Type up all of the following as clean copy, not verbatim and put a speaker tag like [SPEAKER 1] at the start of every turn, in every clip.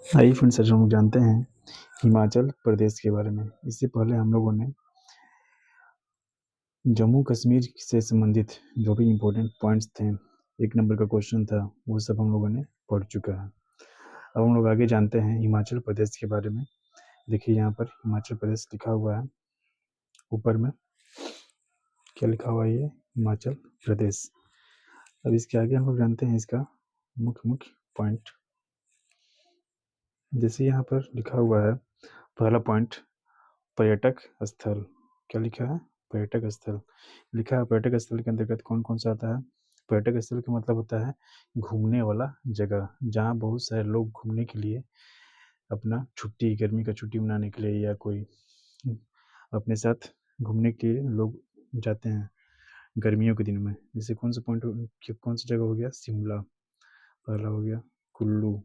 [SPEAKER 1] आइए फ्रेंड्स, आज हम लोग जानते हैं हिमाचल प्रदेश के बारे में। इससे पहले हम लोगों ने जम्मू कश्मीर से संबंधित जो भी इम्पोर्टेंट पॉइंट्स थे, 1 नंबर का क्वेश्चन था, वो सब हम लोगों ने पढ़ चुका है। अब हम लोग आगे जानते हैं हिमाचल प्रदेश के बारे में। देखिए यहाँ पर हिमाचल प्रदेश लिखा हुआ है, ऊपर में क्या लिखा हुआ है, ये हिमाचल प्रदेश। अब इसके आगे हम लोग जानते हैं इसका मुख्य मुख्य पॉइंट। जैसे यहाँ पर लिखा हुआ है, पहला पॉइंट पर्यटक स्थल। क्या लिखा है? पर्यटक स्थल लिखा है। पर्यटक स्थल के अंतर्गत कौन कौन सा आता है? पर्यटक स्थल का मतलब होता है घूमने वाला जगह, जहाँ बहुत सारे लोग घूमने के लिए अपना छुट्टी, गर्मी का छुट्टी मनाने के लिए या कोई अपने साथ घूमने के लिए लोग जाते हैं गर्मियों के दिन में। जैसे कौन सा पॉइंट, कौन सा जगह हो गया? शिमला पहला हो गया, कुल्लू,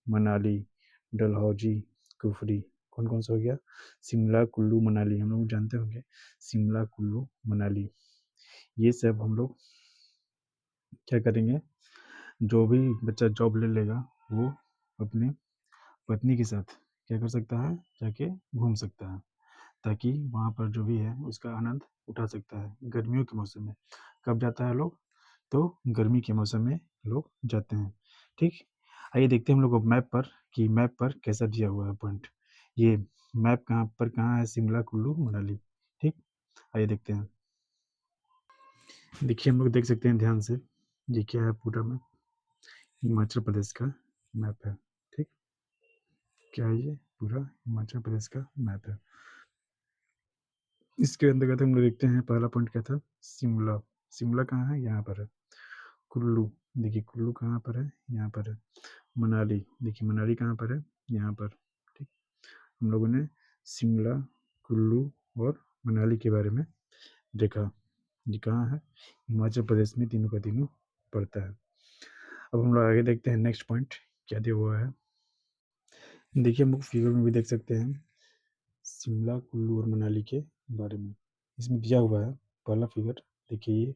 [SPEAKER 1] मनाली, डलहौजी, कुफरी। कौन कौन सा हो गया? शिमला, कुल्लू, मनाली। हम लोग जानते होंगे शिमला, कुल्लू, मनाली। ये सब हम लोग क्या करेंगे, जो भी बच्चा जॉब ले लेगा वो अपने पत्नी के साथ क्या कर सकता है, जाके घूम सकता है, ताकि वहाँ पर जो भी है उसका आनंद उठा सकता है गर्मियों के मौसम में। कब जाता है लोग? तो गर्मी के मौसम में लोग जाते हैं। ठीक, आइए देखते हैं हम लोग मैप पर कि मैप पर कैसा दिया हुआ है पॉइंट। ये मैप कहाँ पर कहाँ है? शिमला, कुल्लू, मनाली। ठीक, आइए देखते हैं। देखिए हम लोग देख सकते हैं ध्यान से, ये क्या है? पूरा मैप हिमाचल प्रदेश का मैप है। ठीक, क्या है? ये पूरा हिमाचल प्रदेश का मैप है। इसके अंतर्गत हम लोग देखते हैं, पहला पॉइंट क्या था? शिमला। शिमला कहाँ है? यहाँ पर है। कुल्लू, देखिए कुल्लू कहाँ पर है? यहाँ पर है। मनाली, देखिए मनाली कहाँ पर है? यहाँ पर। ठीक, हम लोगों ने शिमला, कुल्लू और मनाली के बारे में देखा। ये कहाँ है? हिमाचल प्रदेश में तीनों का तीनों पड़ता है। अब हम लोग आगे देखते हैं नेक्स्ट पॉइंट क्या दिया हुआ है। देखिए हम लोग फिगर में भी देख सकते हैं शिमला, कुल्लू और मनाली के बारे में। इसमें दिया हुआ है पहला फिगर। देखिए ये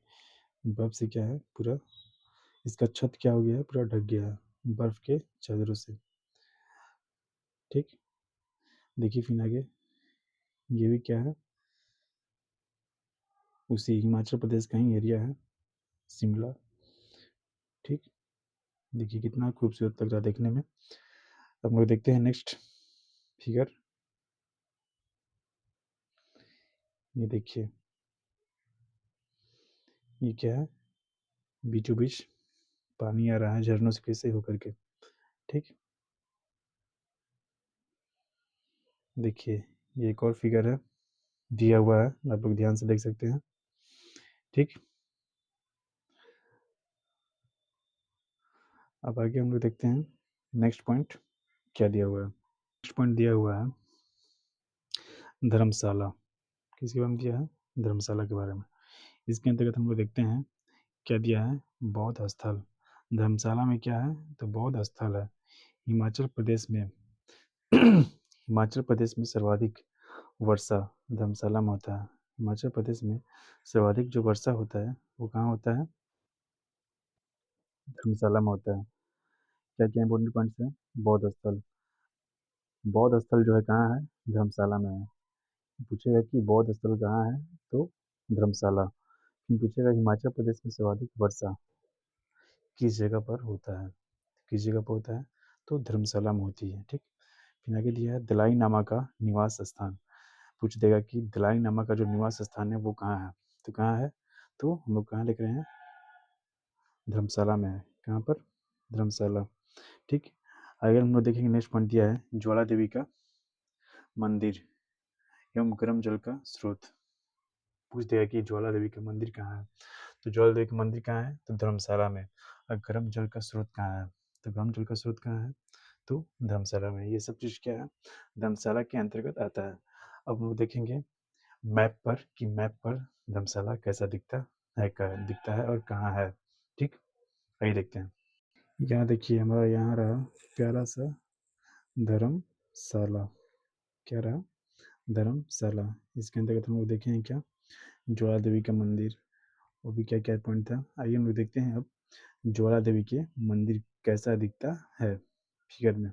[SPEAKER 1] बर्फ से क्या है, पूरा इसका छत क्या हो गया है? पूरा ढक गया है बर्फ के चादरों से। ठीक, देखिए फिर आगे ये भी क्या है? उसी हिमाचल प्रदेश का ही एरिया है, शिमला। ठीक, देखिए कितना खूबसूरत लग रहा है देखने में। अब हम लोग देखते हैं नेक्स्ट फिगर। ये देखिए ये क्या है? बीचों बीच पानी आ रहा है झरनों से कैसे होकर के। ठीक, देखिए ये एक और फिगर है दिया हुआ है, आप लोग ध्यान से देख सकते हैं। ठीक, अब आगे हम लोग देखते हैं नेक्स्ट पॉइंट क्या दिया हुआ है। नेक्स्ट पॉइंट दिया हुआ है धर्मशाला। किसके बारे में दिया है? धर्मशाला के बारे में। इसके अंतर्गत हम लोग देखते हैं क्या दिया है? बौद्ध स्थल। धर्मशाला में क्या है? तो बौद्ध स्थल है। हिमाचल प्रदेश में हिमाचल प्रदेश में सर्वाधिक वर्षा धर्मशाला में होता है। हिमाचल प्रदेश में सर्वाधिक जो वर्षा होता है वो कहाँ होता है? धर्मशाला में होता है। क्या क्या इंपॉर्टेंट पॉइंट्स हैं? बौद्ध स्थल। बौद्ध स्थल जो है कहाँ है? धर्मशाला में है। पूछेगा कि बौद्ध स्थल कहाँ है? तो धर्मशाला। फिर पूछेगा हिमाचल प्रदेश में सर्वाधिक वर्षा किस जगह पर होता है? किस जगह पर होता है? तो धर्मशाला में होती है। ठीक, फिर आगे दिया है दलाई नामा का निवास स्थान। पूछ देगा कि दलाई नामा का जो निवास स्थान है वो कहाँ है? तो कहाँ है? तो हम लोग कहाँ लिख रहे हैं? धर्मशाला में है। कहाँ पर? धर्मशाला। ठीक, अगर हम लोग देखेंगे नेक्स्ट पॉइंट दिया है ज्वाला देवी का मंदिर एवं गर्म जल का स्रोत। पूछ देगा कि ज्वाला देवी का मंदिर कहाँ है? तो ज्वाला देवी का मंदिर कहाँ है? तो धर्मशाला में। और गर्म जल का स्रोत कहाँ है? तो गर्म जल का स्रोत कहाँ है? तो धर्मशाला में। ये सब चीज़ क्या है? धर्मशाला के अंतर्गत आता है। अब हम लोग देखेंगे मैप पर कि मैप पर धर्मशाला कैसा दिखता है और कहाँ है। ठीक, आइए देखते हैं। यहाँ देखिए हमारा यहाँ रहा प्यारा सा धर्मशाला। क्या रहा? धर्मशाला। इसके अंतर्गत हम लोग देखें क्या? ज्वाला देवी का मंदिर, वो भी क्या क्या पॉइंट था। आइए हम लोग देखते हैं अब ज्वाला देवी के मंदिर कैसा दिखता है फिगर में।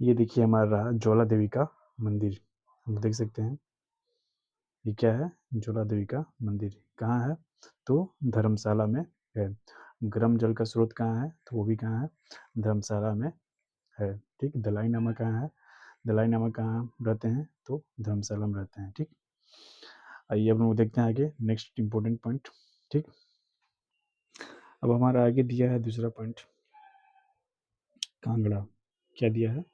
[SPEAKER 1] ये देखिए हमारा ज्वाला देवी का मंदिर, हम देख सकते हैं। ये क्या है? ज्वाला देवी का मंदिर कहाँ है? तो धर्मशाला में है। गर्म जल का स्रोत कहाँ है? तो वो भी कहाँ है? धर्मशाला में है। ठीक। दलाई लामा कहाँ है? दलाई लामा कहाँ रहते हैं? तो धर्मशाला में रहते हैं। ठीक। आइए अब लोग देखते हैं आगे नेक्स्ट इंपॉर्टेंट पॉइंट। ठीक। अब हमारा आगे दिया है दूसरा पॉइंट, कांगड़ा। क्या दिया है?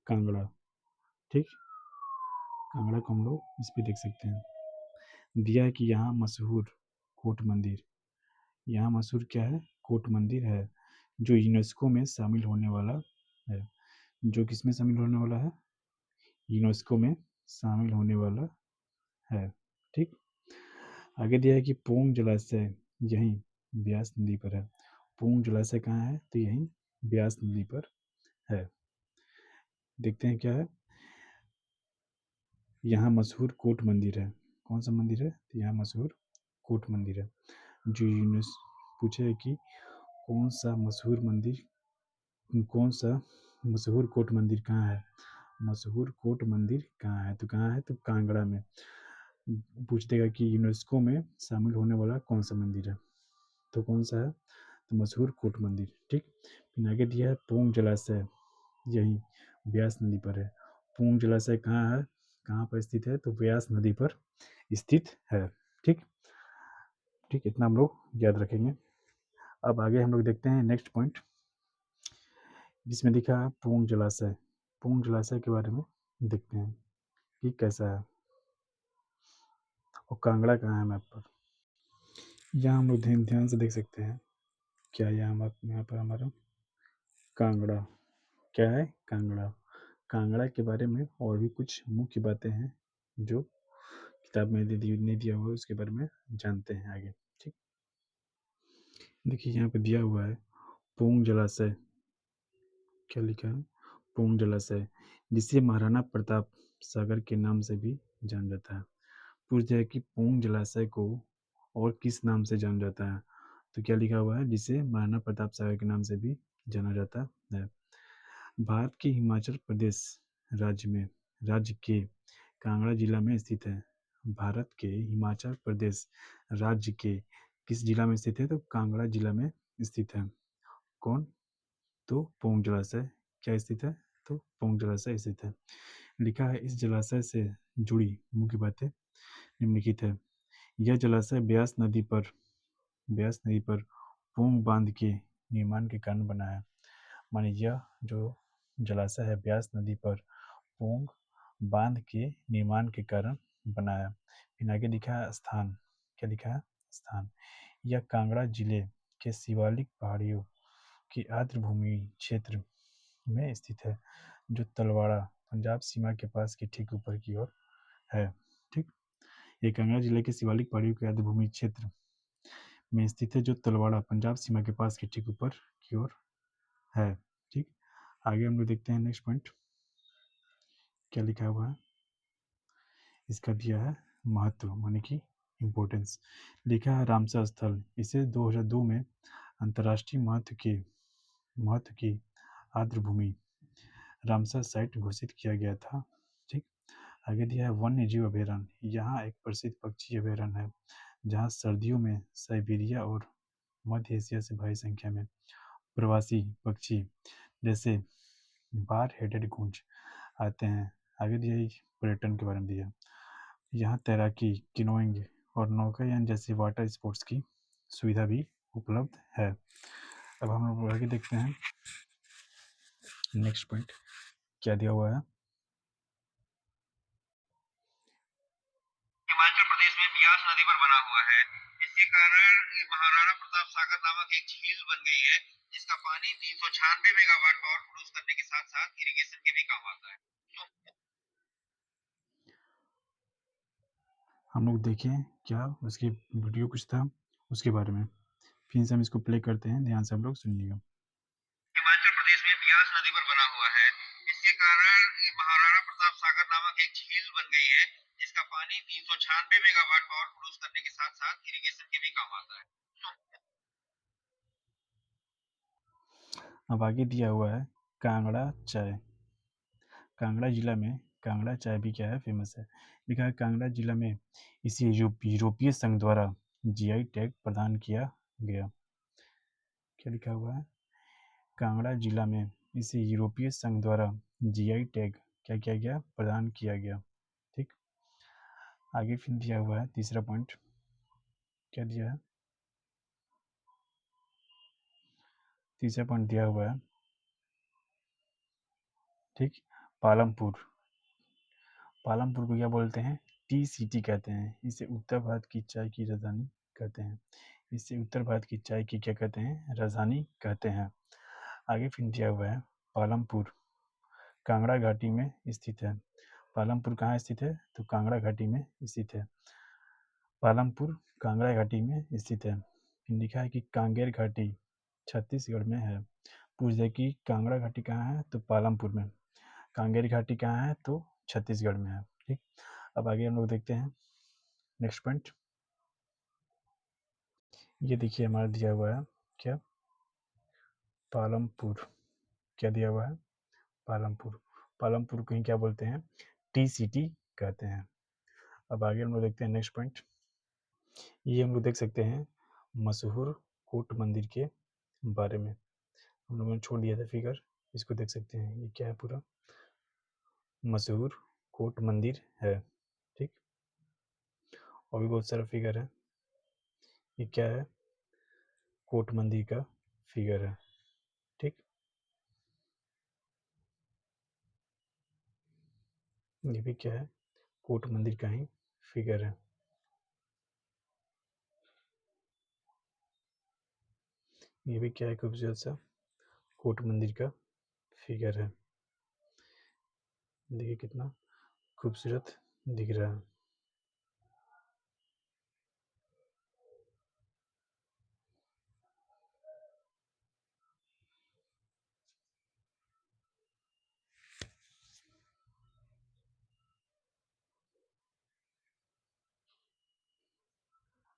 [SPEAKER 1] कांगड़ा। ठीक। कांगड़ा को हम लोग इस पे देख सकते हैं। दिया है कि यहाँ मशहूर कोट मंदिर, यहाँ मशहूर क्या है? कोट मंदिर है, जो यूनेस्को में शामिल होने वाला है। जो किस में शामिल होने वाला है? यूनेस्को में शामिल होने वाला है। ठीक। आगे दिया है कि पोंग जलाशय यहीं ब्यास नदी पर है। पोंग जलाशय कहाँ है? तो यहीं ब्यास नदी पर है। देखते हैं क्या है। यहाँ मशहूर कोट मंदिर है। कौन सा मंदिर है? तो यहाँ मशहूर कोट मंदिर है, जो यूनेस पूछे है कि कौन सा मशहूर मंदिर, कौन सा मशहूर कोट मंदिर कहाँ है? मशहूर कोट मंदिर कहाँ है? तो कहाँ है? तो कांगड़ा में। पूछ देगा कि यूनेस्को में शामिल होने वाला कौन सा मंदिर है? तो कौन सा है? तो मशहूर कोट मंदिर। ठीक। फिर आगे दिया है पोंग जलाशय यही ब्यास नदी पर है। पोंग जलाशय कहाँ है? कहाँ पर स्थित है? तो ब्यास नदी पर स्थित है। ठीक। ठीक। इतना हम लोग याद रखेंगे। अब आगे हम लोग देखते हैं नेक्स्ट पॉइंट, जिसमें लिखा है पोंग जलाशय। पोंग जलाशय के बारे में देखते हैं कि कैसा है और कांगड़ा कहाँ है मैप पर। यहाँ हम लोग ध्यान से देख सकते हैं। क्या यहाँ पर हमारा कांगड़ा क्या है? कांगड़ा। कांगड़ा के बारे में और भी कुछ मुख्य बातें हैं जो किताब में नहीं दिया हुआ है, उसके बारे में जानते हैं आगे। ठीक। देखिए यहाँ पे दिया हुआ है पोंग जलाशय। क्या लिखा है? पोंग जलाशय, जिसे महाराणा प्रताप सागर के नाम से भी जाना जाता है। पूछ दिया है कि पोंग जलाशय को और किस नाम से जाना जाता है? तो क्या लिखा हुआ है? जिसे महाराणा प्रताप सागर के नाम से भी जाना जाता है। भारत के हिमाचल प्रदेश राज्य के कांगड़ा जिला में स्थित है। भारत के हिमाचल प्रदेश राज्य के किस जिला में स्थित है? तो कांगड़ा जिला में स्थित है। कौन? तो पोंग जलाशय क्या स्थित है? तो पोंग जलाशय स्थित है। लिखा है इस जलाशय से जुड़ी मुख्य बातें निम्नलिखित है। यह जलाशय ब्यास नदी पर पोंग बांध के निर्माण के कारण बना है। माने यह जो जलाशय है ब्यास नदी पर पोंग बांध के निर्माण के कारण बना है। फिर आगे लिखा है स्थान। क्या लिखा है? स्थान। यह कांगड़ा जिले के शिवालिक पहाड़ियों की आर्द्रभूमि क्षेत्र में स्थित है, जो तलवाड़ा पंजाब सीमा के पास के ठीक ऊपर की ओर है। ठीक। ये कांगड़ा जिले के शिवालिक पहाड़ियों के आर्द्रभूमि क्षेत्र में स्थित है, जो तलवाड़ा पंजाब सीमा के पास के ठीक ऊपर की ओर है। ठीक। आगे हम लोग देखते हैं नेक्स्ट पॉइंट क्या लिखा हुआ है। इसका दिया है महत्व माने कि इम्पोर्टेंस। लिखा है रामसर स्थल, इसे 2002 में अंतर्राष्ट्रीय महत्व की आर्द्रभूमि रामसर साइट घोषित किया गया था। ठीक। आगे दिया है वन्य जीव अभयारण्य। यहाँ एक प्रसिद्ध पक्षी अभयारण्य है, जहाँ सर्दियों में साइबेरिया और मध्य एशिया से भारी संख्या में प्रवासी पक्षी जैसे बार हेडेड गूंज आते हैं। आगे दिया है पर्यटन के बारे में दिया। यहाँ तैराकी, किनोइंग और नौकायान जैसे वाटर स्पोर्ट्स की सुविधा भी उपलब्ध है। अब हम लोग आगे देखते हैं नेक्स्ट पॉइंट क्या दिया हुआ है।
[SPEAKER 2] हिमाचल प्रदेश में ब्यास नदी पर बना हुआ है। इसके कारण महाराणा प्रताप सागर नामक एक झील बन गई है, जिसका पानी 396 मेगावाट पावर प्रोड्यूस करने के साथ साथ इरिगेशन के भी काम आता है।
[SPEAKER 1] हम लोग देखें क्या उसकी वीडियो कुछ था उसके बारे में, फिर से हम इसको प्ले करते हैं, ध्यान से हम लोग सुनिएगा।
[SPEAKER 2] हिमाचल प्रदेश में ब्यास नदी पर बना हुआ है। इसके कारण महाराणा प्रताप सागर नामक एक झील बन गई है, जिसका पानी 396 मेगावाट पावर प्रोड्यूस करने के साथ साथ इरिगेशन के भी काम आता है।
[SPEAKER 1] अब आगे दिया हुआ है कांगड़ा चाय। कांगड़ा जिला में कांगड़ा चाय भी क्या है, फेमस है। लिखा है कांगड़ा जिला में इसे यूरोपीय संघ द्वारा जीआई टैग प्रदान किया गया। क्या लिखा हुआ है? कांगड़ा जिला में इसे यूरोपीय संघ द्वारा जीआई टैग क्या किया गया, प्रदान किया गया। ठीक, आगे फिर दिया हुआ है तीसरा पॉइंट। क्या दिया है? तीसरा पॉइंट दिया हुआ है, ठीक, पालमपुर। पालमपुर को क्या बोलते हैं? टी सिटी कहते हैं। इसे उत्तर भारत की चाय की राजधानी कहते हैं। इसे उत्तर भारत की चाय की क्या कहते हैं? राजधानी कहते हैं। आगे फिर दिया हुआ है पालमपुर कांगड़ा घाटी में स्थित है। पालमपुर कहाँ स्थित है? तो कांगड़ा घाटी में स्थित है। पालमपुर कांगड़ा घाटी में स्थित है। फिर लिखा है कि कांगेर घाटी छत्तीसगढ़ में है। पूछ दे कि कांगड़ा घाटी कहाँ है? तो पालमपुर में। कांगेर घाटी कहाँ है? तो छत्तीसगढ़ में है। ठीक, अब आगे हम लोग देखते हैं नेक्स्ट पॉइंट। ये देखिए हमारा दिया हुआ है क्या? पालमपुर। क्या दिया हुआ है? पालमपुर। पालमपुर को ही क्या बोलते हैं? टी सिटी कहते हैं। अब आगे हम लोग देखते हैं नेक्स्ट पॉइंट। ये हम लोग देख सकते हैं मशहूर कोट मंदिर के बारे में। हम लोगों ने छोड़ दिया था फिगर, इसको देख सकते हैं। ये क्या है? पूरा मशहूर कोट मंदिर है। ठीक, और भी बहुत सारा फिगर है। ये क्या है? कोट मंदिर का फिगर है। ठीक, ये भी क्या है? कोट मंदिर का ही फिगर है। ये भी क्या है? खूबसूरत सा कोट मंदिर का फिगर है। देखिए कितना खूबसूरत दिख रहा है।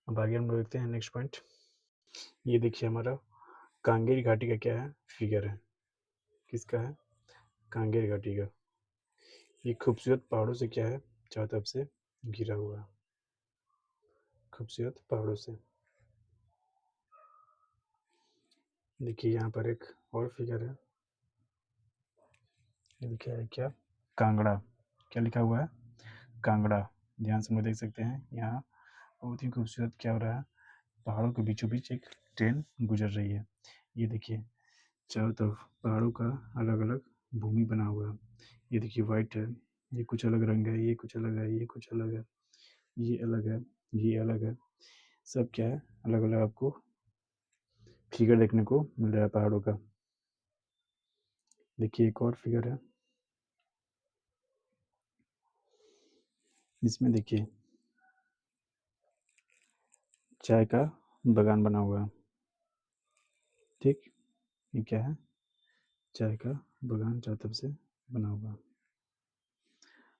[SPEAKER 1] अब आगे हम लोग देखते हैं नेक्स्ट पॉइंट। ये देखिए हमारा कांगेर घाटी का क्या है? फिगर है। किसका है? कांगेर घाटी का। ये खूबसूरत पहाड़ों से क्या है? चारों तरफ से घिरा हुआ है। खूबसूरत पहाड़ों से। देखिए यहाँ पर एक और फिगर है। ये लिखा है क्या? कांगड़ा। क्या लिखा हुआ है? कांगड़ा। ध्यान से हम देख सकते हैं यहाँ बहुत ही खूबसूरत क्या हो रहा है? पहाड़ों के बीचों बीच एक ट्रेन गुजर रही है। ये देखिए चारों तरफ पहाड़ों का अलग अलग भूमि बना हुआ है। ये देखिए वाइट है, ये कुछ अलग रंग है, ये कुछ अलग है, ये कुछ अलग है, ये अलग है, ये अलग है। सब क्या है? अलग अलग आपको फिगर देखने को मिल रहा है पहाड़ों का। देखिए एक और फिगर है, इसमें देखिए चाय का बागान बना हुआ है। ठीक, ये क्या है? चाय का बागान चारों तरफ से बना हुआ है।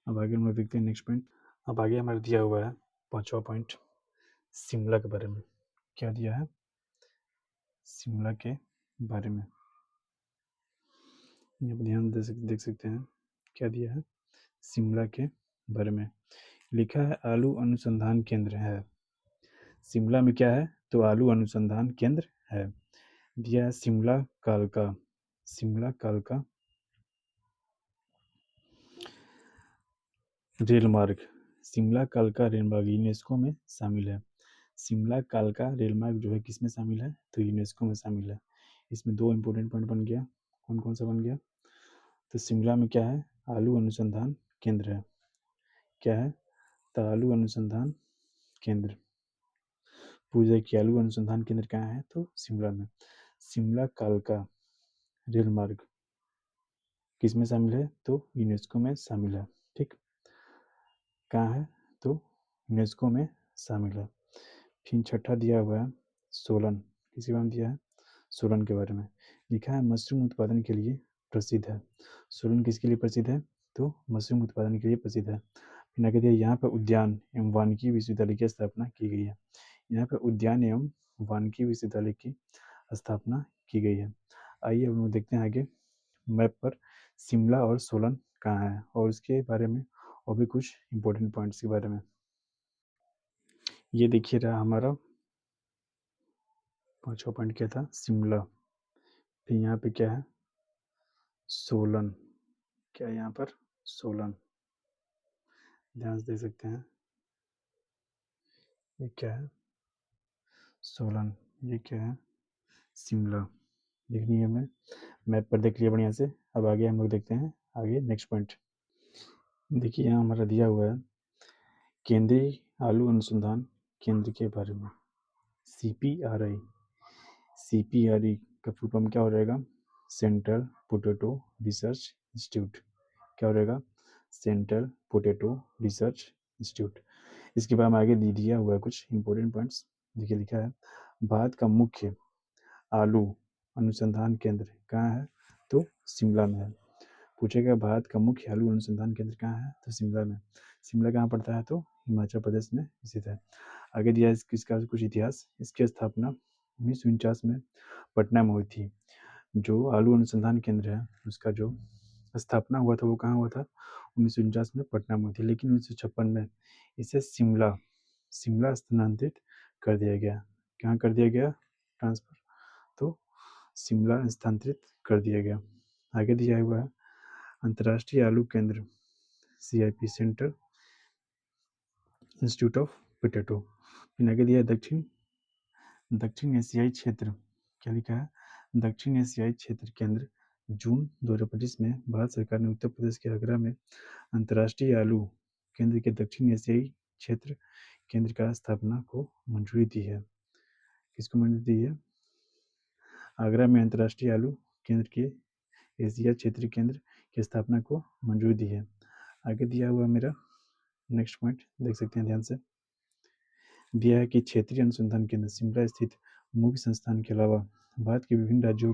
[SPEAKER 1] अब आगे हम लोग देखते हैं नेक्स्ट पॉइंट। अब आगे हमारे दिया हुआ है पांचवा पॉइंट शिमला के बारे में। क्या दिया है? शिमला के बारे में। यहाँ पर ध्यान देख सकते हैं क्या दिया है? शिमला के बारे में। लिखा है आलू अनुसंधान केंद्र है। शिमला में क्या है? तो आलू अनुसंधान केंद्र है। दिया है शिमला कालका। शिमला कालका रेल मार्ग। शिमला कालका रेल मार्ग यूनेस्को में शामिल है। शिमला कालका रेल मार्ग जो है किसमें शामिल है? तो यूनेस्को में शामिल है। इसमें दो इंपॉर्टेंट पॉइंट बन गया। कौन कौन सा बन गया? तो शिमला में क्या है? आलू अनुसंधान केंद्र है। क्या है? तो आलू अनुसंधान केंद्र। पूछा कि आलू अनुसंधान केंद्र कहाँ है? तो शिमला में। शिमला कालका रेल मार्ग किसमें शामिल है? तो यूनेस्को में शामिल है। ठीक, कहाँ है? तो यूनेस्को में शामिल है। फिर छठा दिया हुआ है सोलन। किसके बारे में दिया है? सोलन के बारे में। लिखा है मशरूम उत्पादन के लिए प्रसिद्ध है। सोलन किसके लिए प्रसिद्ध है? तो मशरूम उत्पादन के लिए प्रसिद्ध है। फिर आगे दिया यहाँ पर उद्यान एवं वानिकी विश्वविद्यालय की स्थापना की गई है। यहाँ पर उद्यान एवं वानिकी विश्वविद्यालय की स्थापना की गई है। आइए हम लोग देखते हैं आगे मैप पर शिमला और सोलन कहाँ है, और उसके बारे में और भी कुछ इम्पोर्टेंट पॉइंट्स के बारे में। ये देखिए रहा हमारा 5वां पॉइंट क्या था, शिमला। फिर यहाँ पे क्या है, सोलन। क्या है यहाँ पर, सोलन, ध्यान से देख सकते हैं। ये क्या है, सोलन। ये क्या है, शिमला। देखनी है हमें, मैप पर देख लिया बढ़िया से। अब आगे हम लोग देखते हैं आगे नेक्स्ट पॉइंट। देखिए यहाँ हमारा दिया हुआ है केंद्रीय आलू अनुसंधान केंद्र के बारे में, CPRI। CPRI का फुल फॉर्म क्या हो जाएगा, सेंट्रल पोटैटो रिसर्च इंस्टीट्यूट। क्या हो जाएगा, सेंट्रल पोटैटो रिसर्च इंस्टीट्यूट। इसके बाद में आगे दिया हुआ है कुछ इंपॉर्टेंट पॉइंट्स। देखिए लिखा है भारत का मुख्य आलू अनुसंधान केंद्र कहाँ है, तो शिमला में है। पूछेगा भारत का मुख्य आलू अनुसंधान केंद्र कहाँ है, तो शिमला में। शिमला कहाँ पड़ता है, तो हिमाचल प्रदेश में स्थित है। आगे दिया है इसका कुछ इतिहास। इसकी स्थापना 1949 में पटना में हुई थी। जो आलू अनुसंधान केंद्र है उसका जो स्थापना हुआ था वो कहाँ हुआ था, 1949 में पटना में हुई थी। लेकिन 1956 में इसे शिमला शिमला स्थानांतरित कर दिया गया। कहाँ कर दिया गया ट्रांसफर, तो शिमला स्थानांतरित कर दिया गया। आगे दिया हुआ है अंतर्राष्ट्रीय आलू केंद्र, CIP, central institute of potato. फिर आगे दिया दक्षिण एशियाई क्षेत्र। क्या लिखा है, दक्षिण एशियाई क्षेत्र केंद्र। जून 2025 में भारत सरकार ने उत्तर प्रदेश के आगरा में अंतर्राष्ट्रीय आलू केंद्र के दक्षिण एशियाई क्षेत्र केंद्र का स्थापना को मंजूरी दी है। किसको मंजूरी दी है, आगरा में अंतर्राष्ट्रीय आलू केंद्र के एशिया क्षेत्रीय केंद्र की स्थापना को मंजूरी दी है। आगे दिया हुआ मेरा नेक्स्ट पॉइंट देख सकते हैं ध्यान से। दिया है कि क्षेत्रीय अनुसंधान केंद्र शिमला स्थित मुख्य संस्थान के अलावा भारत के विभिन्न राज्यों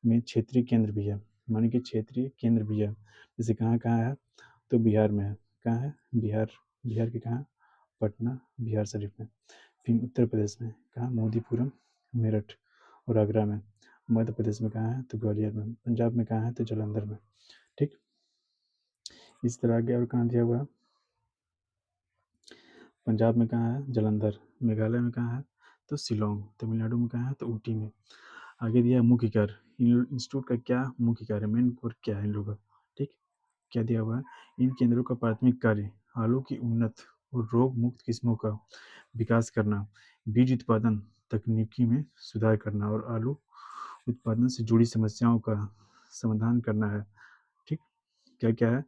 [SPEAKER 1] में क्षेत्रीय केंद्र भी है। माने कि क्षेत्रीय केंद्र भी है। जैसे कहाँ कहाँ है, तो बिहार में है। कहाँ है, बिहार। बिहार के कहाँ, पटना, बिहार शरीफ में। फिर उत्तर प्रदेश में कहाँ, मोदीपुरम, मेरठ और आगरा में। मध्य प्रदेश में कहाँ है, तो ग्वालियर में। पंजाब में कहाँ है, तो जालंधर में। ठीक, इस तरह आगे और कहाँ दिया हुआ है, पंजाब में कहाँ है, जालंधर। मेघालय में कहाँ है, तो शिलोंग। तमिलनाडु में कहाँ है, तो ऊटी में। आगे दिया है मुख्य कार्य। इन इंस्टीट्यूट का क्या मुख्य कार्य, मेन कोर क्या है इन लोगों का। ठीक, क्या दिया हुआ है, इन केंद्रों का प्राथमिक कार्य आलू की उन्नत और रोग मुक्त किस्मों का विकास करना, बीज उत्पादन तकनीकी में सुधार करना और आलू उत्पादन से जुड़ी समस्याओं का समाधान करना है। ठीक, क्या क्या है,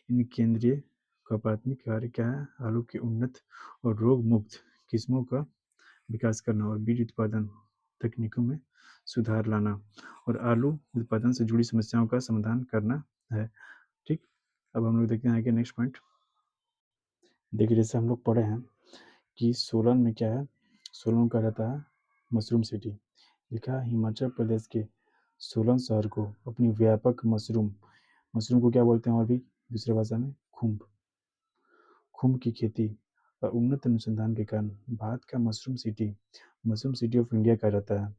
[SPEAKER 1] इन केंद्रीय का प्राथमिक कार्य क्या है, आलू की उन्नत और रोग मुक्त किस्मों का विकास करना और बीज उत्पादन तकनीकों में सुधार लाना और आलू उत्पादन से जुड़ी समस्याओं का समाधान करना है। ठीक, अब हम लोग देखते हैं कि नेक्स्ट पॉइंट। देखिए जैसे हम लोग पढ़े हैं कि सोलन में क्या है, सोलन का रहता है मशरूम सिटी। लिखा है हिमाचल प्रदेश के सोलन शहर को अपनी व्यापक मशरूम मशरूम को क्या बोलते हैं और भी दूसरी भाषा में, खुम्ब की खेती और उन्नत अनुसंधान के कारण भारत का मशरूम सिटी ऑफ इंडिया कहा जाता है।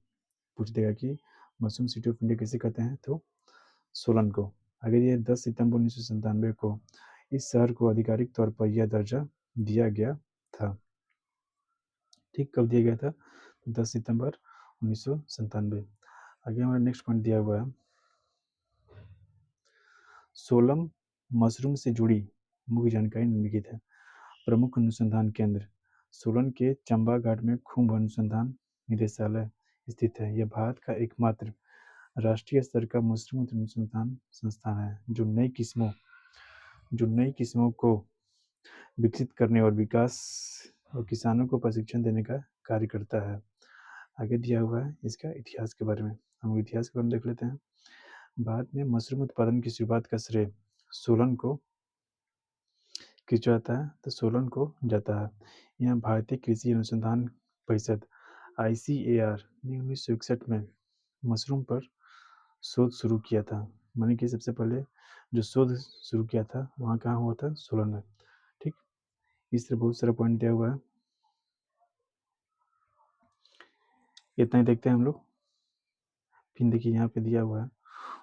[SPEAKER 1] पूछ देगा कि मशरूम सिटी ऑफ इंडिया किसे कहते हैं, तो सोलन को। आगे दिया 10 सितंबर 1997 को इस शहर को आधिकारिक तौर पर यह दर्जा दिया गया था। ठीक, कब दिया गया था, 10 सितंबर 1997। आगे हमारा नेक्स्ट पॉइंट दिया हुआ है सोलम मशरूम से जुड़ी मुख्य जानकारी निम्नलिखित है। प्रमुख अनुसंधान केंद्र सोलन के चंबा घाट में खुम्ब अनुसंधान निदेशालय स्थित है। यह भारत का एकमात्र राष्ट्रीय स्तर का मशरूम अनुसंधान संस्थान है जो नई किस्मों को विकसित करने और विकास और किसानों को प्रशिक्षण देने का कार्य करता है। आगे दिया हुआ है इसका इतिहास के बारे में। हम इतिहास के बारे में देख लेते हैं। भारत में मशरूम उत्पादन की शुरुआत का श्रेय सोलन को किस जाता है, तो सोलन को जाता है। यहाँ भारतीय कृषि अनुसंधान परिषद ICAR ने 1961 में मशरूम पर शोध शुरू किया था। माने कि सबसे पहले जो शोध शुरू किया था वहाँ कहाँ हुआ था, सोलन में। ठीक, इस तरह बहुत सारा पॉइंट दिया हुआ है, इतना ही देखते हैं हम लोग। फिर देखिए यहाँ पे दिया हुआ है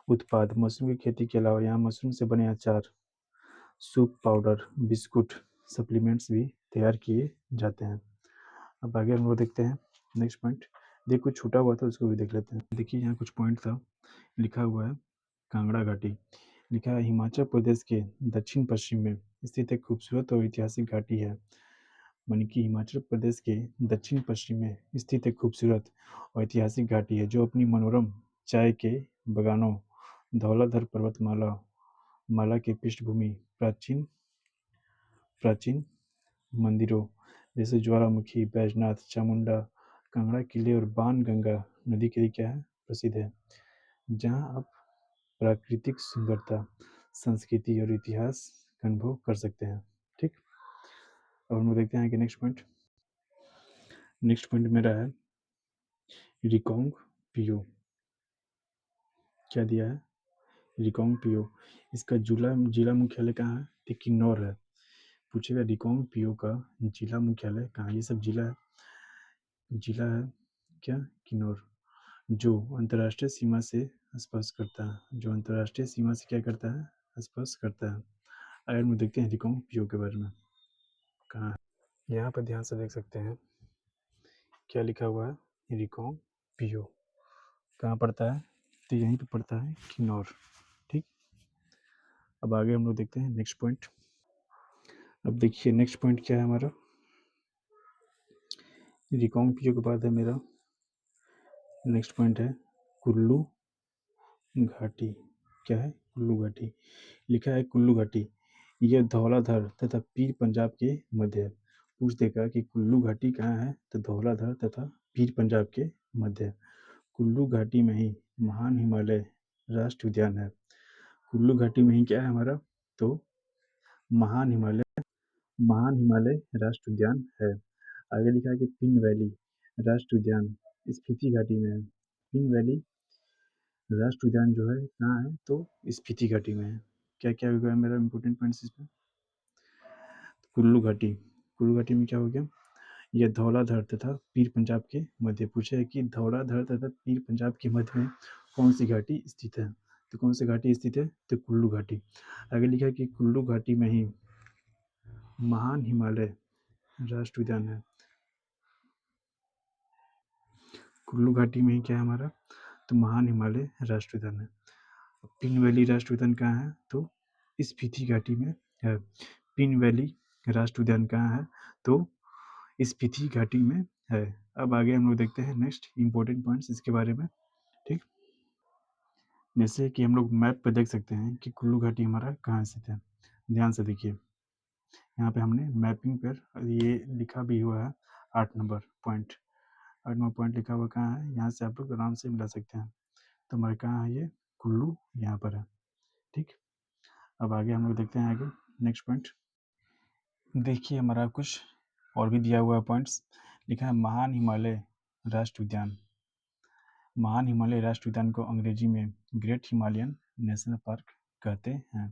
[SPEAKER 1] उत्पाद मशरूम की खेती के अलावा यहाँ मशरूम से बने अचार सूप पाउडर, बिस्कुट, सप्लीमेंट्स भी तैयार किए जाते हैं। अब आगे हम लोग देखते हैं नेक्स्ट पॉइंट। देखिए कुछ छूटा हुआ था उसको भी देख लेते हैं। देखिए यहाँ कुछ पॉइंट था, लिखा हुआ है कांगड़ा घाटी। लिखा है हिमाचल प्रदेश के दक्षिण पश्चिम में स्थित एक खूबसूरत और ऐतिहासिक घाटी है। मानी कि हिमाचल प्रदेश के दक्षिण पश्चिम में स्थित एक खूबसूरत और ऐतिहासिक घाटी है जो अपनी मनोरम चाय के बगानों, धौलाधर पर्वतमाला माला की पृष्ठभूमि, प्राचीन प्राचीन मंदिरों जैसे ज्वालामुखी, बैजनाथ, चामुंडा, कांगड़ा किले और बाण गंगा नदी के लिए क्या है, प्रसिद्ध है। जहाँ आप प्राकृतिक सुंदरता, संस्कृति और इतिहास का अनुभव कर सकते हैं। ठीक, अब हम लोग देखते हैं कि नेक्स्ट पॉइंट मेरा है रिकोंग पियो। क्या दिया है, रिकोंग पियो। इसका जिला मुख्यालय कहाँ है, तो किन्नौर है। पूछेगा रिकोंग पियो का जिला मुख्यालय कहाँ, ये सब जिला है क्या, किन्नौर, जो अंतर्राष्ट्रीय सीमा से स्पर्श करता है, जो अंतर्राष्ट्रीय सीमा से क्या करता है, स्पर्श करता है। अगर हम देखते हैं रिकोंग पियो के बारे में कहाँ है, यहाँ पर ध्यान से देख सकते हैं क्या लिखा हुआ है, रिकोंग पियो कहाँ पड़ता है, तो यहीं पे पड़ता है किन्नौर। ठीक, अब आगे हम लोग देखते हैं नेक्स्ट पॉइंट। अब देखिए नेक्स्ट पॉइंट क्या है हमारा, रिकोंग पियो के बाद है मेरा नेक्स्ट पॉइंट है कुल्लू घाटी। क्या है, कुल्लू घाटी। लिखा है कुल्लू घाटी, यह धौलाधर तथा पीर पंजाब के मध्य है। पूछ देगा कि कुल्लू घाटी कहाँ है, तो धौलाधर तथा पीर पंजाब के मध्य है। कुल्लू घाटी में ही महान हिमालय राष्ट्रीय उद्यान है। कुल्लू घाटी में ही क्या है हमारा, तो महान हिमालय राष्ट्रीय उद्यान है। आगे लिखा है कि पिन वैली राष्ट्रीय उद्यान स्पीति घाटी में है। पिन वैली राष्ट्रीय उद्यान जो है कहाँ है, तो स्पीति घाटी में है। क्या क्या हो गया मेरा इंपॉर्टेंट पॉइंट्स इसमें, कुल्लू घाटी में क्या हो गया, यह धौलाधर तथा पीर पंजाब के मध्य। पूछा है कि धौलाधर तथा पीर पंजाब के मध्य में कौन सी घाटी स्थित है, तो कौन सी घाटी स्थित है, तो कुल्लू घाटी। आगे लिखा है कि कुल्लू घाटी में ही महान हिमालय राष्ट्रीय उद्यान है। कुल्लू घाटी में ही क्या है हमारा, तो महान हिमालय राष्ट्रीय उद्यान है। पिन वैली राष्ट्रीय उद्यान कहाँ है, तो स्पीति घाटी में है। पिन वैली राष्ट्रीय उद्यान कहाँ है, तो स्पीति घाटी में है। अब आगे हम लोग देखते हैं नेक्स्ट इंपॉर्टेंट पॉइंट्स इसके बारे में। ठीक, जैसे कि हम लोग मैप पे देख सकते हैं कि कुल्लू घाटी हमारा कहाँ स्थित है। ध्यान से देखिए, यहाँ पे हमने मैपिंग पर ये लिखा भी हुआ है 8 नंबर पॉइंट। 8 नंबर पॉइंट लिखा हुआ कहाँ है, यहाँ से आप लोग आराम से मिला सकते हैं। तो हमारे कहाँ है ये, कुल्लू यहाँ पर है। ठीक, अब आगे हम लोग देखते हैं आगे नेक्स्ट पॉइंट। देखिए हमारा कुछ और भी दिया हुआ है पॉइंट्स। लिखा है महान हिमालय राष्ट्रीय उद्यान। महान हिमालय राष्ट्रीय उद्यान को अंग्रेजी में ग्रेट हिमालयन नेशनल पार्क कहते हैं।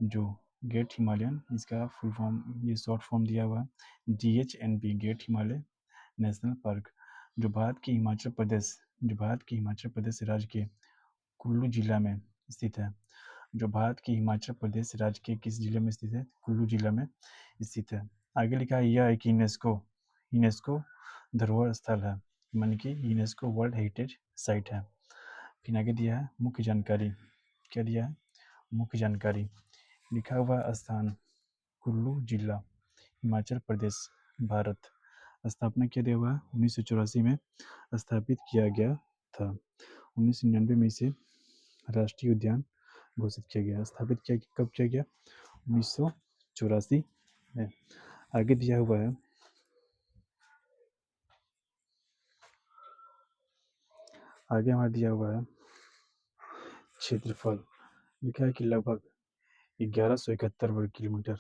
[SPEAKER 1] जो ग्रेट हिमालयन, इसका फुल फॉर्म, ये शॉर्ट फॉर्म दिया हुआ है GHNP, great Himalaya national park, जो भारत के हिमाचल प्रदेश राज्य के कुल्लू जिला में स्थित है। जो भारत के हिमाचल प्रदेश राज्य के किस जिले में स्थित है, कुल्लू जिला में स्थित है। आगे लिखा है यह एक यूनेस्को धरोहर स्थल है, मानी कि यूनेस्को वर्ल्ड हेरिटेज साइट है। फिर आगे दिया है मुख्य जानकारी। क्या दिया है, मुख्य जानकारी। लिखा हुआ स्थान कुल्लू जिला, हिमाचल प्रदेश, भारत। स्थापना क्या दिया हुआ है, 1984 में स्थापित किया गया था। 1999 में इसे राष्ट्रीय उद्यान घोषित किया गया। स्थापित किया कब किया गया, 1984 में। आगे दिया हुआ है हमारा दिया हुआ है क्षेत्रफल। लिखा है कि लगभग 1171 वर्ग किलोमीटर।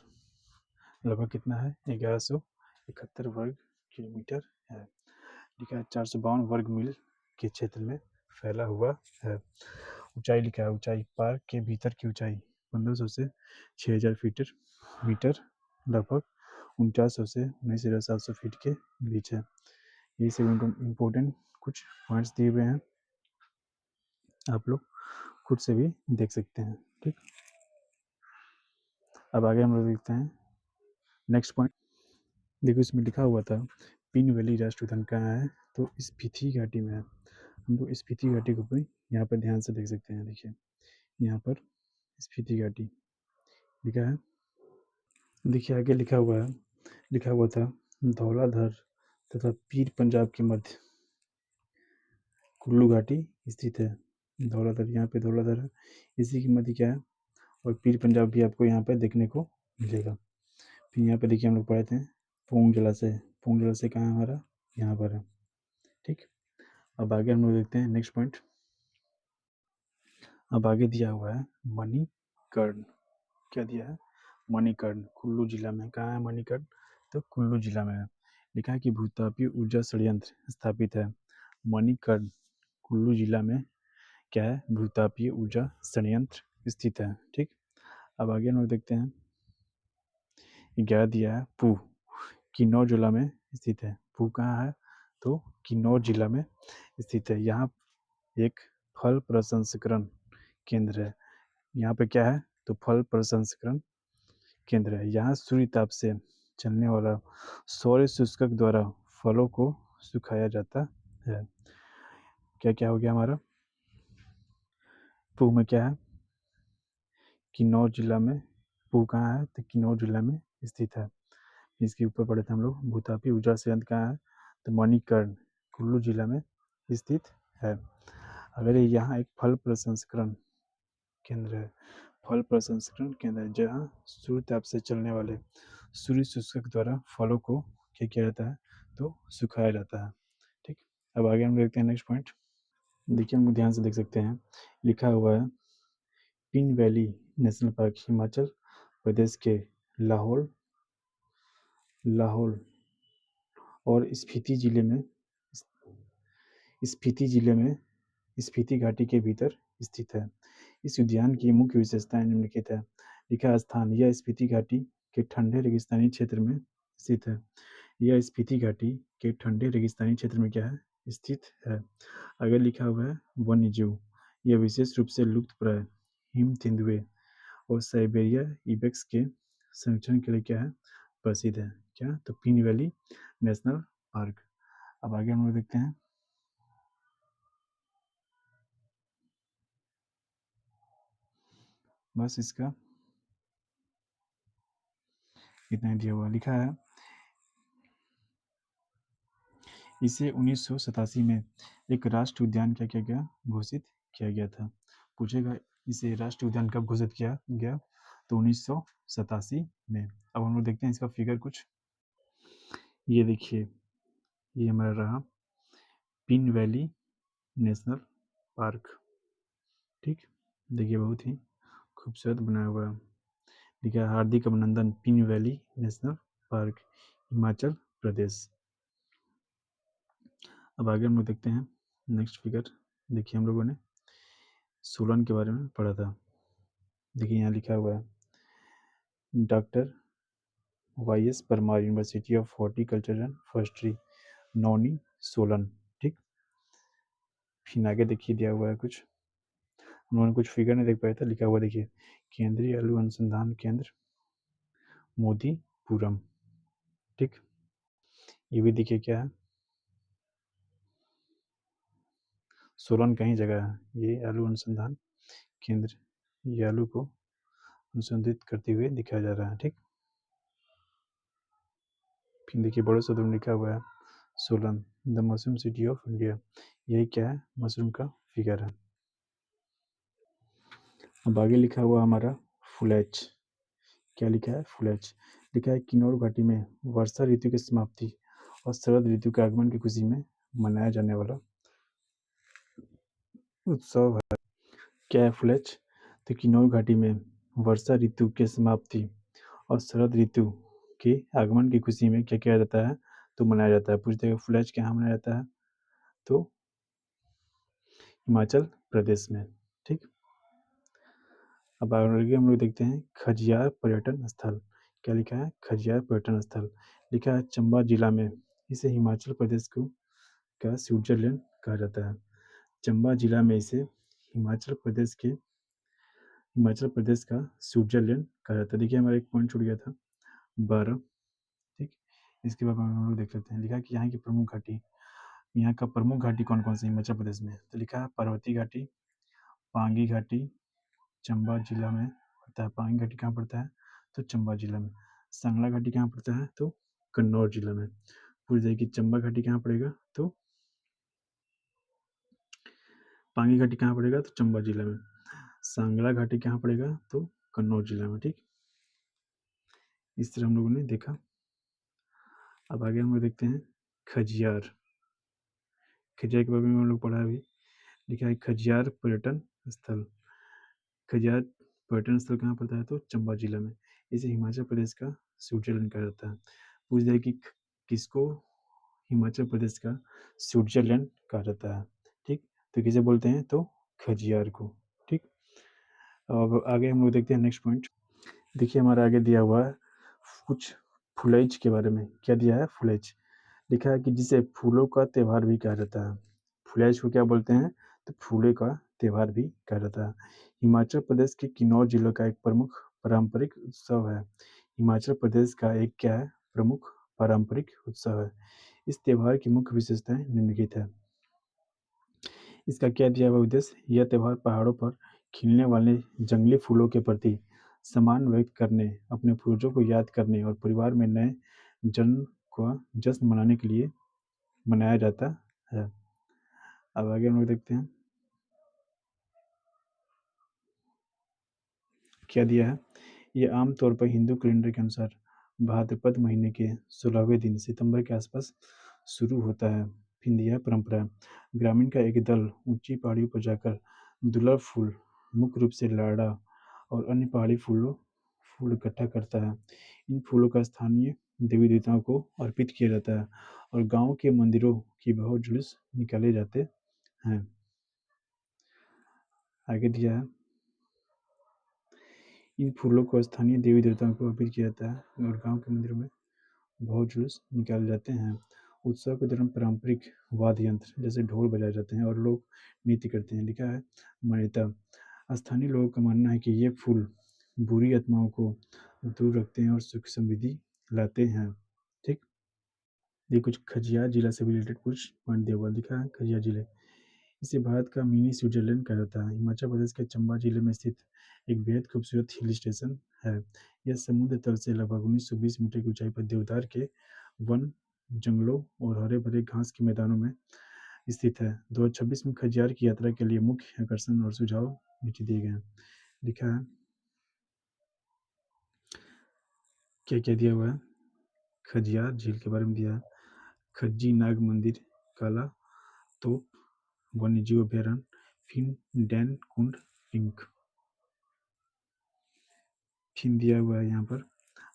[SPEAKER 1] लगभग कितना है, 1171 वर्ग किलोमीटर है। लिखा है 452 वर्ग मील के क्षेत्र में फैला हुआ है। ऊंचाई लिखा है, ऊंचाई पार्क के भीतर की ऊंचाई 1500 से 6000 मीटर, लगभग 4900 से 19,700 फीट के बीच है। ये सब इम्पोर्टेंट कुछ पॉइंट्स दिए हुए हैं, आप लोग खुद से भी देख सकते हैं। ठीक, अब आगे हम लोग देखते हैं नेक्स्ट पॉइंट। देखो इसमें लिखा हुआ था पिन वैली राष्ट्रीय उद्यान कहाँ है, तो स्पीति घाटी में है। हम लोग स्पीति घाटी को भी यहाँ पर ध्यान से देख सकते हैं। देखिए यहाँ पर स्पीति घाटी लिखा है। देखिए आगे लिखा हुआ था धौलाधर तथा पीर पंजाब के मध्य कुल्लू घाटी स्थित है। धौलाधर, यहाँ पे धौलाधर है, इसी के मध्य क्या है, और पीर पंजाब भी आपको यहाँ पे देखने को मिलेगा। फिर यहाँ पे देखिए हम लोग पढ़े थे पोंग जलाशय। पोंग जलाशय कहाँ है हमारा, यहाँ पर है। ठीक, अब आगे हम लोग देखते हैं नेक्स्ट पॉइंट। अब आगे दिया हुआ है मणिकर्ण। क्या दिया है, मणिकर्ण कुल्लू जिला में। कहाँ है मणिकर्ण, तो कुल्लू जिला में है। लिखा है कि भूतापीय ऊर्जा संयंत्र स्थापित है। मणिकर्ण कुल्लू जिला में क्या है, भूतापीय ऊर्जा संयंत्र स्थित है। ठीक, अब आगे हम लोग देखते हैं 11 दिया है पू, किन्नौर जिला में स्थित है। पू कहाँ है, तो किन्नौर जिला में स्थित है। यहाँ एक फल प्रसंस्करण केंद्र है। यहाँ पे क्या है, तो फल प्रसंस्करण केंद्र है। यहाँ सूर्य ताप से चलने वाला सौर शुष्कक द्वारा फलों को सुखाया जाता है। क्या क्या हो गया हमारा, पू में क्या है, किन्नौर जिला में। पू कहाँ है, तो किन्नौर जिला में स्थित है। इसके ऊपर पढ़े थे हम लोग भूतापी ऊर्जा संयंत्र कहाँ है, तो मणिकर्ण कुल्लू जिला में स्थित है। अगर यहाँ एक फल प्रसंस्करण केंद्र है, फल प्रसंस्करण केंद्र है जहाँ सूर्य ताप से चलने वाले सूर्य शुष्कक द्वारा फलों को क्या किया जाता है, तो सुखाया जाता है। ठीक, अब आगे हम देखते हैं नेक्स्ट पॉइंट। देखिए हम ध्यान से देख सकते हैं, लिखा हुआ है Pin Valley National Park Himachal Pradesh के लाहौल और स्पीति जिले में स्पीति घाटी के भीतर स्थित है। इस उद्यान की मुख्य विशेषताएं निम्नलिखित है। लिखा स्थान, यह स्पीति घाटी के ठंडे रेगिस्तानी क्षेत्र में स्थित है। यह स्पीति घाटी के ठंडे रेगिस्तानी क्षेत्र में क्या है, स्थित है। अगर लिखा हुआ है वन्य जीव, यह विशेष रूप से लुप्तप्राय हिम तेंदुए और साइबेरिया इबेक्स के संरक्षण के लिए क्या है, प्रसिद्ध है। क्या, तो पिन वैली नेशनल पार्क। अब आगे हम लोग देखते हैं बस इसका इतना ही दिया हुआ। लिखा है इसे 1987 में एक राष्ट्रीय उद्यान क्या किया गया, घोषित किया गया था। पूछेगा इसे राष्ट्रीय उद्यान कब घोषित किया गया, तो 1987 में। अब हम लोग देखते हैं इसका फिगर कुछ। ये देखिए, ये हमारा रहा पिन वैली नेशनल पार्क। ठीक, देखिए बहुत ही खूबसूरत बनाया हुआ है। लिखा है हार्दिक अभिनंदन Pin Valley National Park Himachal Pradesh. अब आगे हम लोग देखते हैं नेक्स्ट फिगर। देखिए हम लोगों ने सोलन के बारे में पढ़ा था। देखिए यहाँ लिखा हुआ है doctor Y S. Parmar University of Horticulture and Forestry Nauni Solan. ठीक, फिर आगे देखिए दिया हुआ है कुछ, उन्होंने कुछ फिगर नहीं देख पाया था। लिखा हुआ देखिए केंद्रीय आलू अनुसंधान केंद्र मोदीपुरम। ठीक, ये भी देखिए क्या है, सोलन कहीं जगह है। ये आलू अनुसंधान केंद्र, ये आलू को अनुसंधित करते हुए दिखाया जा रहा है। ठीक, फिर देखिए बड़े शब्दों में लिखा हुआ है Solan the mushroom city of India. यही क्या है, मशरूम का फिगर है। अब आगे लिखा हुआ हमारा फुलेच। क्या लिखा है, फुलेच। लिखा है किन्नौर घाटी में वर्षा ऋतु की समाप्ति और शरद ऋतु के आगमन की खुशी में मनाया जाने वाला उत्सव है। क्या है फुलेच, तो किन्नौर घाटी में वर्षा ऋतु की समाप्ति और शरद ऋतु के आगमन की खुशी में क्या किया जाता है, तो मनाया जाता है। पूछते हैं फुलेच कहाँ मनाया जाता है, तो हिमाचल प्रदेश में। ठीक, अब आगे हम लोग देखते हैं खजियार पर्यटन स्थल। क्या लिखा है, खजियार पर्यटन स्थल। लिखा है चंबा जिला में। इसे हिमाचल प्रदेश का स्विट्जरलैंड कहा जाता है। चंबा जिला में इसे हिमाचल प्रदेश के हिमाचल प्रदेश का स्विट्जरलैंड कहा जाता है। देखिए हमारा एक पॉइंट छूट गया था 12, ठीक। इसके बाद हम लोग देख लेते हैं। लिखा है कि यहाँ की प्रमुख घाटी, यहाँ का प्रमुख घाटी कौन कौन सी हिमाचल प्रदेश में, तो लिखा है पर्वतीय घाटी, पांगी घाटी, चंबा जिला में पड़ता है। पांगी घाटी कहाँ पड़ता है, तो चंबा जिला में। सांगला घाटी कहाँ पड़ता है, तो कन्नौज जिला में। पूछ जाए कि चंबा घाटी कहाँ पड़ेगा, तो पांगी घाटी कहाँ पड़ेगा, तो चंबा जिला में। सांगला घाटी कहाँ पड़ेगा, तो कन्नौज जिला में, ठीक। इस तरह हम लोगों ने देखा। अब आगे हम लोग देखते हैं खजियार। खजियार के बारे में हम लोग पढ़ा अभी। लिखा है खजियार पर्यटन स्थल। खजियार पर्यटन स्थल कहाँ पड़ता है, तो चंबा जिला में। इसे हिमाचल प्रदेश का स्विट्जरलैंड कहा जाता है। पूछ जाए कि किसको हिमाचल प्रदेश का स्विट्जरलैंड कहा जाता है, ठीक। तो किसे बोलते हैं, तो खजियार को, ठीक। अब आगे हम लोग देखते हैं नेक्स्ट पॉइंट। देखिए हमारा आगे दिया हुआ है कुछ फुलैच के बारे में। क्या दिया है, फुलैच। लिखा है कि जिसे फूलों का त्यौहार भी कहा जाता है। फुलैच को क्या बोलते हैं, तो फूलों का त्यौहार भी कहा जाता है। हिमाचल प्रदेश के किन्नौर जिले का एक प्रमुख पारंपरिक उत्सव है। हिमाचल प्रदेश का एक क्या है, प्रमुख पारंपरिक उत्सव है। इस त्यौहार की मुख्य विशेषताएं निम्नलिखित है। इसका क्या दिया हुआ उद्देश्य, यह त्यौहार पहाड़ों पर खिलने वाले जंगली फूलों के प्रति सम्मान व्यक्त करने, अपने पूर्वजों को याद करने और परिवार में नए जन्म का जश्न मनाने के लिए मनाया जाता है। अब आगे हम लोग देखते हैं क्या दिया है। यह आमतौर पर हिंदू कैलेंडर के अनुसार भाद्रपद महीने के 16वें दिन सितंबर के आसपास शुरू होता है। फिर यह परंपरा ग्रामीण का एक दल ऊंची पहाड़ियों पर जाकर दुर्लभ फूल, मुख्य रूप से लाड़ा और अन्य पहाड़ी फूल इकट्ठा करता है। इन फूलों का स्थानीय देवी देवताओं को अर्पित किया जाता है और गांव के मंदिरों की बहुत जुलूस निकाले जाते हैं। आगे दिया है इन फूलों को स्थानीय देवी देवताओं को अर्पित किया जाता है और गांव के मंदिरों में बहुत जुलूस निकाले जाते हैं। उत्सव के दौरान पारंपरिक वाद्य यंत्र जैसे ढोल बजाए जाते हैं और लोग नृत्य करते हैं। लिखा है मान्यता, स्थानीय लोगों का मानना है कि ये फूल बुरी आत्माओं को दूर रखते हैं और सुख समृद्धि लाते हैं, ठीक। ये कुछ खजियार जिला से रिलेटेड कुछ पॉइंट दिया हुआ दिखा है। खजियार जिले, इसे भारत का मिनी स्विट्जरलैंड कहा जाता है। हिमाचल प्रदेश के चंबा जिले में स्थित एक बेहद खूबसूरत हिल स्टेशन है। यह समुद्र तल से लगभग 1920 मीटर की ऊंचाई पर देवदार के वन, जंगलों और हरे भरे घास के मैदानों में स्थित है। 2026 में खजियार की यात्रा के लिए मुख्य आकर्षण और सुझाव नीचे दिए गए हैं। लिखा है क्या क्या दिया हुआ है। खजियार झील के बारे में दिया है। खज्जी नाग मंदिर, काला तोप वन्यजीव अभ्यारण्य, फिन डैन कुंड, पिंक। फिन दिया हुआ है यहाँ पर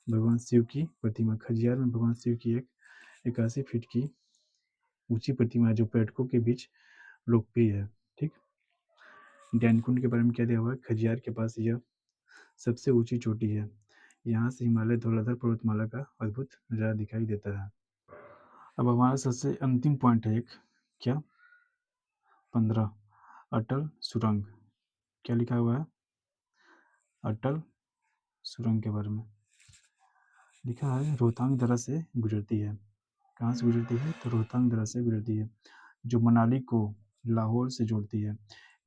[SPEAKER 1] भगवान शिव की प्रतिमा। खजियार में भगवान शिव की एक 81 फीट की ऊंची प्रतिमा है जो पर्यटकों के बीच लोकप्रिय है, ठीक। डैनकुंड के बारे में क्या दिया हुआ है। खजियार के पास यह सबसे ऊंची चोटी है। यहाँ से हिमालय धौलाधर पर्वतमाला का अद्भुत नजारा दिखाई देता है। अब हमारा सबसे अंतिम पॉइंट है एक, क्या, 15, अटल सुरंग। क्या लिखा हुआ है, अटल सुरंग के बारे में लिखा है रोहतांग दर्रा से गुजरती है। कहाँ से गुजरती है, तो रोहतांग दर्रा से गुजरती है जो मनाली को लाहौर से जोड़ती है।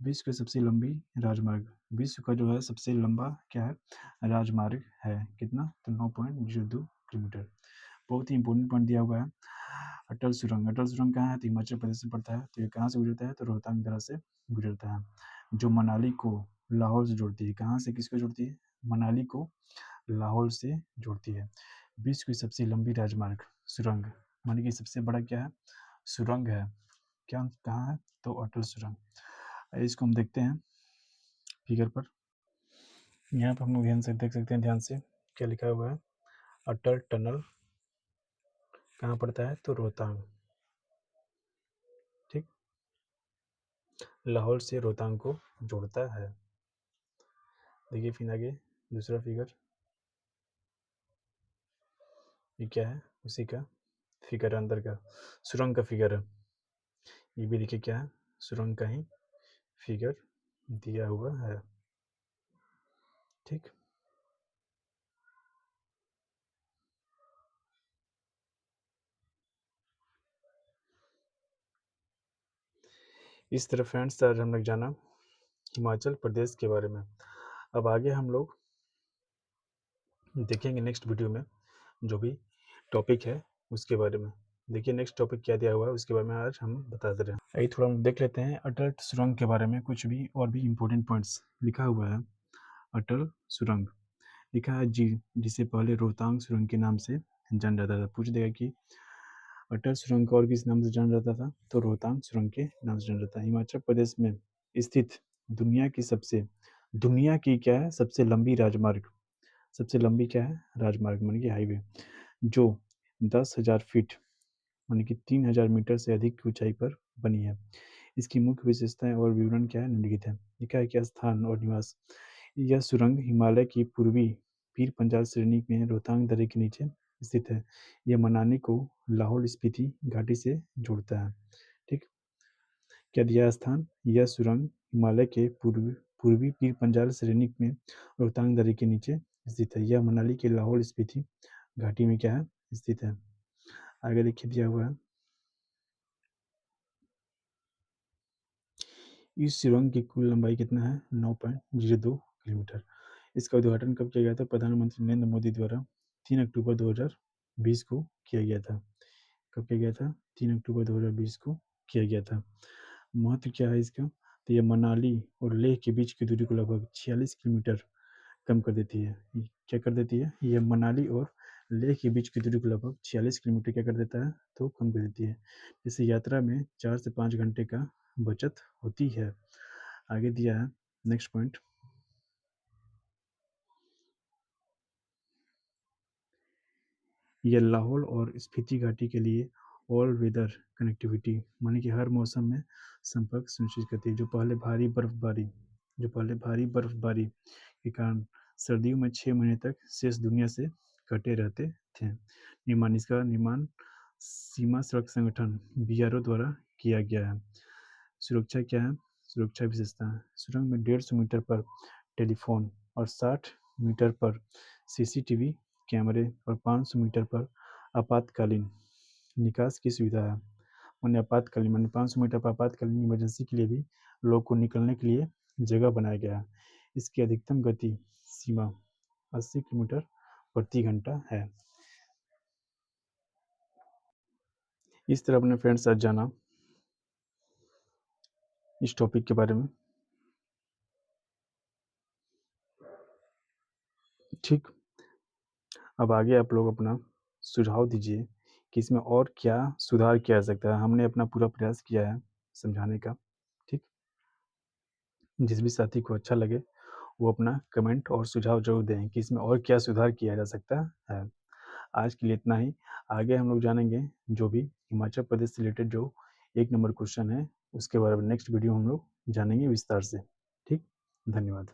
[SPEAKER 1] विश्व की सबसे लंबी राजमार्ग, विश्व का जो है सबसे लंबा क्या है, राजमार्ग है। कितना, तो 9.02 किलोमीटर। बहुत ही इंपॉर्टेंट पॉइंट दिया हुआ है। अटल सुरंग, अटल सुरंग कहाँ है, तो हिमाचल प्रदेश में पड़ता है। तो ये कहाँ से गुजरता है, तो रोहतांग दर्रा से गुजरता है जो मनाली को लाहौर से जोड़ती है। कहाँ से किसको जोड़ती है, मनाली को लाहौर से जोड़ती है। विश्व की सबसे लंबी राजमार्ग सुरंग, मानी कि सबसे बड़ा क्या है, सुरंग है। क्या, कहाँ है, तो अटल सुरंग। इसको हम देखते हैं फिगर पर। यहाँ पर हम लोग ध्यान से देख सकते हैं, ध्यान से क्या लिखा हुआ है, अटल टनल कहाँ पड़ता है, तो रोहतांग, ठीक। लाहौर से रोहतांग को जोड़ता है। देखिए फिर आगे दूसरा फिगर, ये क्या है, उसी का फिगर अंदर का सुरंग का फिगर है। ये भी देखिए क्या है, सुरंग का ही फिगर दिया हुआ है। ठीक। इस तरह फ्रेंड्स आज हम लोग जाना हिमाचल प्रदेश के बारे में। अब आगे हम लोग देखेंगे नेक्स्ट वीडियो में जो भी टॉपिक है उसके बारे में। देखिए नेक्स्ट टॉपिक क्या दिया हुआ है उसके बारे में आज हम बता दे रहे हैं। आइए थोड़ा हम देख लेते हैं अटल सुरंग के बारे में, कुछ भी और भी इम्पोर्टेंट पॉइंट्स लिखा हुआ है। अटल सुरंग लिखा है जी, जिसे पहले रोहतांग सुरंग के नाम से जाना जाता था। पूछ देगा कि अटल सुरंग को और किस नाम से जाना जाता था, तो रोहतांग सुरंग के नाम से जाना जाता है। हिमाचल प्रदेश में स्थित दुनिया की क्या है सबसे लंबी राजमार्ग, सबसे लंबी क्या है राजमार्ग मानी कि हाईवे, जो 10,000 फीट मानी कि 3,000 मीटर से अधिक की ऊंचाई पर बनी है। इसकी मुख्य विशेषताएं और विवरण क्या है निम्नलिखित है। लिखा है क्या स्थान और निवास। यह सुरंग हिमालय की पूर्वी पीर पंजाल श्रेणी में रोहतांग दर्रे के नीचे स्थित है। यह मनाली को लाहौल स्पीति घाटी से जोड़ता है। ठीक, क्या दिया है स्थान। यह सुरंग हिमालय के पूर्वी पीर पंजाल श्रेणी में रोहतांग दर्रे के नीचे स्थित है। यह मनाली के लाहौल स्पीति घाटी में क्या है स्थित है। आगे देखिए दिया हुआ है, इस सुरंग की कुल लंबाई कितना है 9.02 किलोमीटर। इसका उद्घाटन कब किया गया था, प्रधानमंत्री नरेंद्र मोदी द्वारा 3 अक्टूबर 2020 को किया गया था। कब किया गया था, 3 अक्टूबर 2020 को किया गया था। महत्व क्या है इसका, तो यह मनाली और लेह के बीच की दूरी को लगभग 46 किलोमीटर कम कर देती है। क्या कर देती है, यह मनाली और लेह के बीच की दूरी को लगभग 46 किलोमीटर क्या कर देता है, तो कम कर देती है। इससे यात्रा में 4 से 5 घंटे का बचत होती है। आगे दिया है नेक्स्ट पॉइंट, यह लाहौल और स्पीति घाटी के लिए ऑल वेदर कनेक्टिविटी माने कि हर मौसम में संपर्क सुनिश्चित करती है। जो पहले भारी बर्फबारी के कारण सर्दियों में 6 महीने तक शेष दुनिया से कटे रहते थे। इसका निर्माण सीमा सड़क संगठन BRO द्वारा किया गया है। सुरक्षा क्या है, सुरक्षा विशेषता है। सुरंग में 150 मीटर पर टेलीफोन और 60 मीटर पर CCTV कैमरे और 500 मीटर पर आपातकालीन निकास की सुविधा है। मैंने आपातकालीन मैंने 500 मीटर पर आपातकालीन इमरजेंसी के लिए भी लोग को निकलने के लिए जगह बनाया गया है। इसकी अधिकतम गति सीमा 80 किलोमीटर प्रति घंटा है। इस तरह अपने फ्रेंड्स आज जाना इस टॉपिक के बारे में। ठीक, अब आगे आप लोग अपना सुझाव दीजिए कि इसमें और क्या सुधार किया जा सकता है। हमने अपना पूरा प्रयास किया है समझाने का। ठीक, जिस भी साथी को अच्छा लगे वो अपना कमेंट और सुझाव जरूर दें कि इसमें और क्या सुधार किया जा सकता है। आज के लिए इतना ही। आगे हम लोग जानेंगे जो भी हिमाचल प्रदेश से रिलेटेड जो 1 नंबर क्वेश्चन है उसके बारे में नेक्स्ट वीडियो हम लोग जानेंगे विस्तार से। ठीक, धन्यवाद।